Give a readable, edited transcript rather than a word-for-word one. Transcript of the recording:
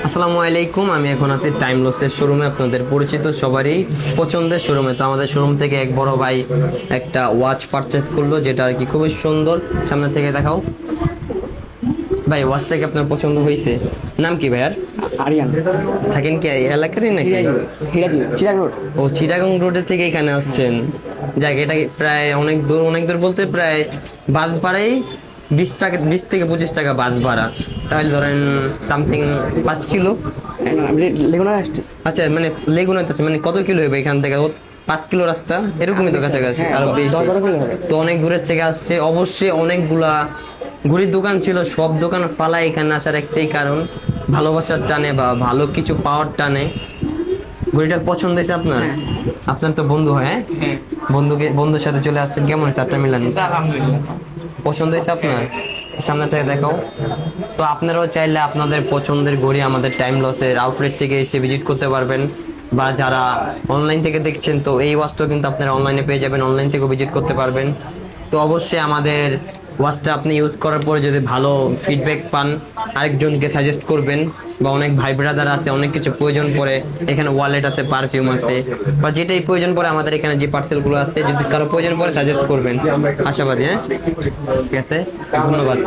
আসসালামু আলাইকুম। আমি এখন আছি টাইম লসের শোরুমে, আপনাদের পরিচিত সবারই পছন্দের শোরুমে। তো আমাদের শোরুম থেকে এক বড় ভাই একটা ওয়াচ পারচেজ করলো, যেটা আর কি খুবই সুন্দর। সামনে থেকে দেখাও ভাই, ওয়াচটা কি আপনার পছন্দ হয়েছে? নাম কি ভাইয়ার? আরিয়ান। থাকেন কি এই এলাকারই নাকি? হিরাজি চিরাগ রোড। ও, চিটাগং রোডের থেকে এখানে আসছেন। যাক, এটা প্রায় অনেক দূর বলতে প্রায় বাস ভাড়াই 20 টাকা, 20 থেকে 25 টাকা বাস ভাড়া। তাহলে ধরেন সামথিং 5 কিলো। আমি লেগুনা আসছি। আচ্ছা, মানে লেগুনাতে আছে, মানে কত কিলো হবে এখান থেকে? ও 5 কিলো রাস্তা এরকমই তো কাছাকাছি, হ্যাঁ, আরো বেশি। 10-12 কিলো হবে। তো অনেক দূরের থেকে আসছে। অবশ্যই অনেকগুলা ঘুড়ির দোকান ছিল, সব দোকান ফালা এখানে আসার একটাই কারণ, ভালোবাসার টানে বা ভালো কিছু পাওয়ার টানে। ঘুড়িটা পছন্দ হয়েছে আপনার? হ্যাঁ। আপনার তো বন্ধু হয়, হ্যাঁ? বন্ধুর সাথে চলে আসছেন, কেমন হয়েছে আটটা মিলান? আলহামদুলিল্লাহ। পছন্দ হয়েছে আপনার? সামনে থেকে দেখাও। তো আপনারাও চাইলে আপনাদের পছন্দের ঘড়ি আমাদের টাইম লসের আউটলেট থেকে এসে ভিজিট করতে পারবেন, বা যারা অনলাইন থেকে দেখছেন তো এই ওয়াচটাও কিন্তু আপনারা অনলাইনে পেয়ে যাবেন, অনলাইন থেকেও ভিজিট করতে পারবেন। তো অবশ্যই আমাদের ওয়াচটা আপনি ইউজ করার পরে যদি ভালো ফিডব্যাক পান, আরেকজনকে সাজেস্ট করবেন। বা অনেক ভাই ব্রাদার আছে, অনেক কিছু প্রয়োজন পড়ে, এখানে ওয়ালেট আছে, পারফিউম আছে, বা যেটাই প্রয়োজন পড়ে আমাদের এখানে যে পার্সেলগুলো আছে, যদি কারো প্রয়োজন পড়ে সাজেস্ট করবেন। আশাবাদী, হ্যাঁ, ঠিক আছে, ধন্যবাদ।